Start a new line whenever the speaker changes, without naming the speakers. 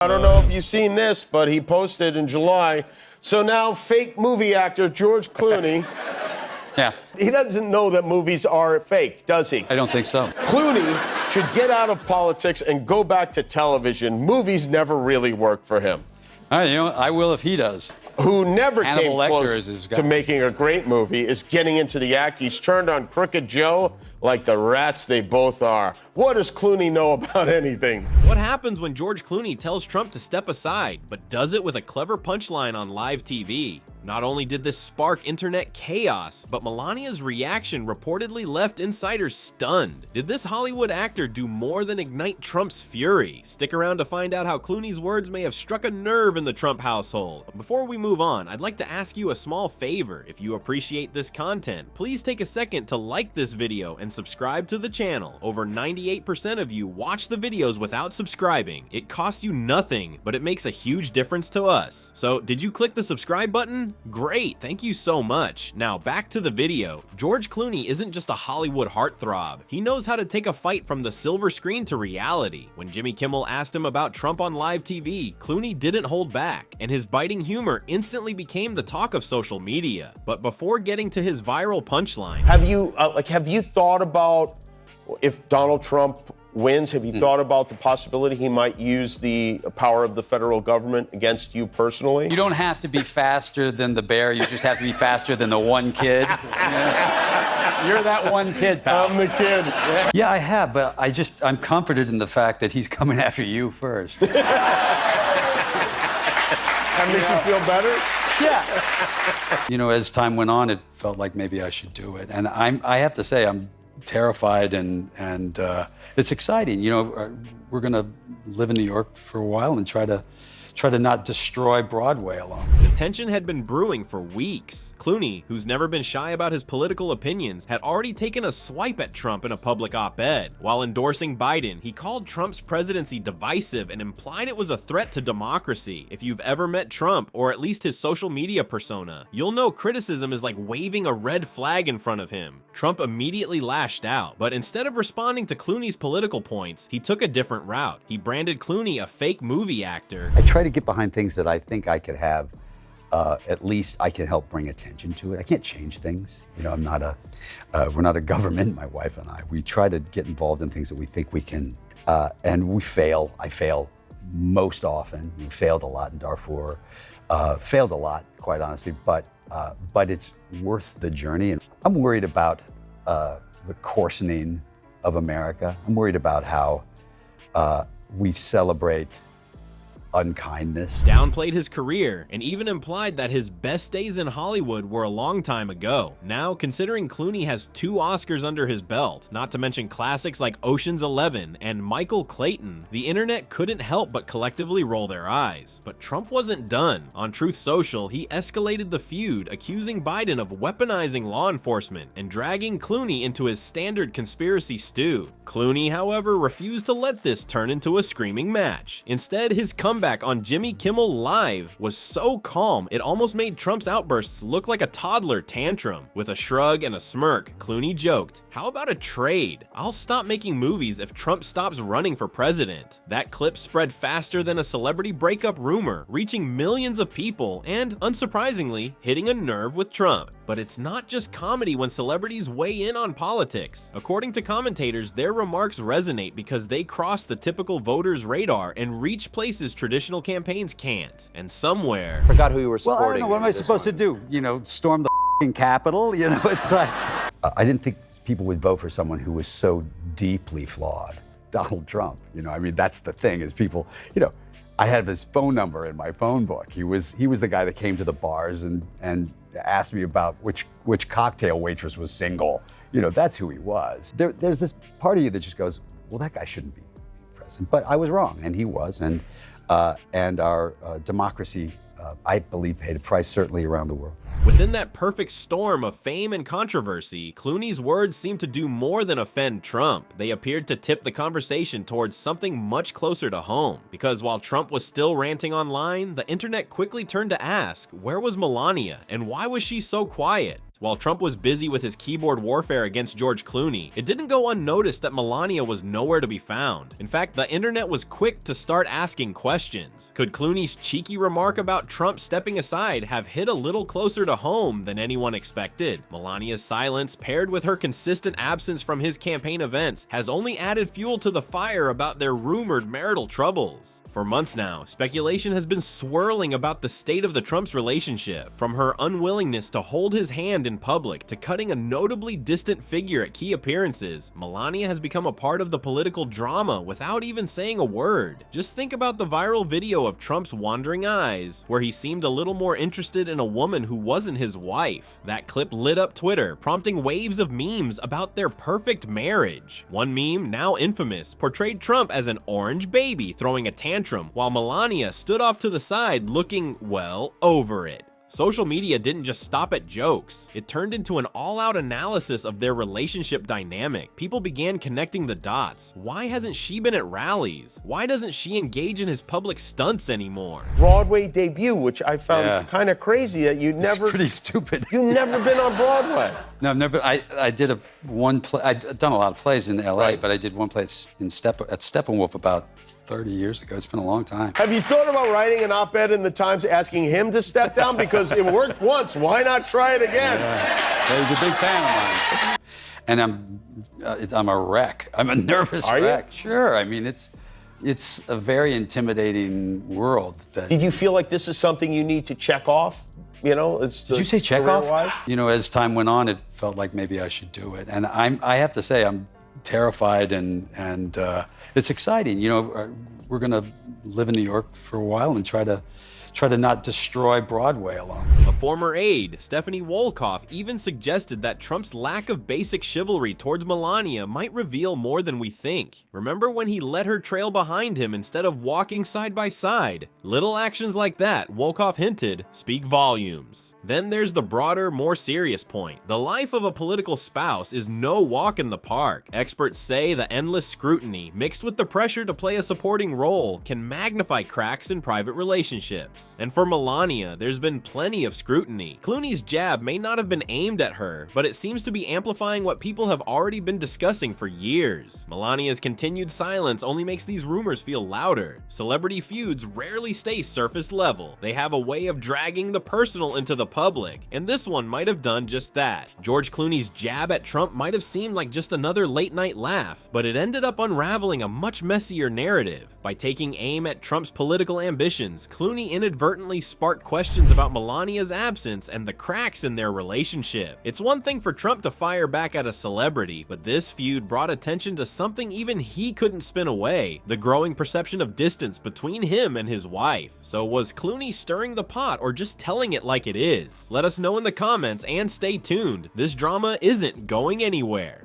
I don't know if you've seen this, but he posted in July. So now fake movie actor George Clooney,
Yeah.
he doesn't know that movies are fake, does he?
I don't think so.
Clooney should get out of politics and go back to television. Movies never really worked for him.
I will if he does.
Who never
Hannibal
came
Lecter
close
is his guy.
to making a great movie is getting into the act. He's turned on Crooked Joe like the rats they both are. What does Clooney know about anything?
What happens when George Clooney tells Trump to step aside, but does it with a clever punchline on live TV? Not only did this spark internet chaos, but Melania's reaction reportedly left insiders stunned. Did this Hollywood actor do more than ignite Trump's fury? Stick around to find out how Clooney's words may have struck a nerve in the Trump household. Before we move on, I'd like to ask you a small favor. If you appreciate this content, please take a second to like this video and subscribe to the channel. Over 98% of you watch the videos without subscribing. It costs you nothing, but it makes a huge difference to us. So did you click the subscribe button? Great, thank you so much. Now back to the video. George Clooney isn't just a Hollywood heartthrob. He knows how to take a fight from the silver screen to reality. When Jimmy Kimmel asked him about Trump on live TV, Clooney didn't hold back, and his biting humor instantly became the talk of social media. But before getting to his viral punchline,
Have you thought about if Donald Trump wins? Have you thought about the possibility he might use the power of the federal government against you personally?
You don't have to be faster than the bear. You just have to be faster than the one kid. You're that one kid, pal.
I'm the kid.
Yeah, I have, but I'm comforted in the fact that he's coming after you first.
That makes you feel better?
Yeah. As time went on, it felt like maybe I should do it. And I have to say, I'm terrified and it's exciting. We're going to live in New York for a while and try to not destroy Broadway alone.
the tension had been brewing for weeks. Clooney, who's never been shy about his political opinions, had already taken a swipe at Trump in a public op-ed. While endorsing Biden, he called Trump's presidency divisive and implied it was a threat to democracy. If you've ever met Trump, or at least his social media persona, you'll know criticism is like waving a red flag in front of him. Trump immediately lashed out, but instead of responding to Clooney's political points, he took a different route. He branded Clooney a fake movie actor.
I try to get behind things that I think I could have, at least I can help bring attention to it. I can't change things. we're not a government, my wife and I. We try to get involved in things that we think we can, and we fail. I fail most often. We failed a lot in Darfur, failed a lot, quite honestly, but it's worth the journey. And I'm worried about the coarsening of America. I'm worried about how we celebrate unkindness.
Downplayed his career, and even implied that his best days in Hollywood were a long time ago. Now, considering Clooney has 2 Oscars under his belt, not to mention classics like Ocean's 11 and Michael Clayton, the internet couldn't help but collectively roll their eyes. But Trump wasn't done. On Truth Social, he escalated the feud, accusing Biden of weaponizing law enforcement and dragging Clooney into his standard conspiracy stew. Clooney, however, refused to let this turn into a screaming match. Instead, his comeback on Jimmy Kimmel Live was so calm, it almost made Trump's outbursts look like a toddler tantrum. With a shrug and a smirk, Clooney joked, "How about a trade? I'll stop making movies if Trump stops running for president." That clip spread faster than a celebrity breakup rumor, reaching millions of people and, unsurprisingly, hitting a nerve with Trump. But it's not just comedy when celebrities weigh in on politics. According to commentators, their remarks resonate because they cross the typical voter's radar and reach places traditional campaigns can't. And somewhere,
Forgot who you were
Well, I don't
supporting.
know. What am I supposed to do? Storm the Capitol? It's like... I didn't think people would vote for someone who was so deeply flawed. Donald Trump. That's the thing is people, I have his phone number in my phone book. He was the guy that came to the bars and asked me about which cocktail waitress was single. That's who he was. There's this part of you that just goes, well, that guy shouldn't be president. But I was wrong, and he was. And our democracy, I believe, paid a price, certainly around the world.
within that perfect storm of fame and controversy, Clooney's words seemed to do more than offend Trump. They appeared to tip the conversation towards something much closer to home. Because while Trump was still ranting online, the internet quickly turned to ask, where was Melania and why was she so quiet? While Trump was busy with his keyboard warfare against George Clooney, it didn't go unnoticed that Melania was nowhere to be found. In fact, the internet was quick to start asking questions. Could Clooney's cheeky remark about Trump stepping aside have hit a little closer to home than anyone expected? Melania's silence, paired with her consistent absence from his campaign events, has only added fuel to the fire about their rumored marital troubles. For months now, speculation has been swirling about the state of the Trump's relationship, from her unwillingness to hold his hand in public to cutting a notably distant figure at key appearances. Melania has become a part of the political drama without even saying a word. Just think about the viral video of Trump's wandering eyes, where he seemed a little more interested in a woman who wasn't his wife. That clip lit up Twitter, prompting waves of memes about their perfect marriage. One meme, now infamous, portrayed Trump as an orange baby throwing a tantrum, while Melania stood off to the side looking, well, over it. Social media didn't just stop at jokes. It turned into an all-out analysis of their relationship dynamic. People began connecting the dots. Why hasn't she been at rallies? Why doesn't she engage in his public stunts anymore?
Broadway debut, which I found kind of crazy that you'd never.
It's pretty stupid.
You've never been on Broadway.
No, I've never. I did one play. I've done a lot of plays in LA,
Right.
but I did one play at Steppenwolf about 30 years ago. It's been a long time.
Have you thought about writing an op-ed in the Times asking him to step down? Because it worked once. Why not try it again?
Yeah. He's a big fan of mine. And I'm a wreck. I'm a nervous
Are
wreck.
you?
Sure. I mean, it's a very intimidating world.
Did you feel like this is something you need to check off? You know,
Did you say check off?
career-wise?
You know, as time went on, it felt like maybe I should do it. And I have to say, I'm terrified and it's exciting. You know, we're going to live in New York for a while and try to not destroy Broadway along.
A former aide, Stephanie Wolkoff, even suggested that Trump's lack of basic chivalry towards Melania might reveal more than we think. Remember when he let her trail behind him instead of walking side by side? Little actions like that, Wolkoff hinted, speak volumes. Then there's the broader, more serious point. The life of a political spouse is no walk in the park. Experts say the endless scrutiny, mixed with the pressure to play a supporting role, can magnify cracks in private relationships. And for Melania, there's been plenty of scrutiny. Clooney's jab may not have been aimed at her, but it seems to be amplifying what people have already been discussing for years. Melania's continued silence only makes these rumors feel louder. Celebrity feuds rarely stay surface level. They have a way of dragging the personal into the public, and this one might have done just that. George Clooney's jab at Trump might have seemed like just another late-night laugh, but it ended up unraveling a much messier narrative. By taking aim at Trump's political ambitions, Clooney inadvertently sparked questions about Melania's absence and the cracks in their relationship. It's one thing for Trump to fire back at a celebrity, but this feud brought attention to something even he couldn't spin away: the growing perception of distance between him and his wife. So was Clooney stirring the pot or just telling it like it is? Let us know in the comments and stay tuned. This drama isn't going anywhere.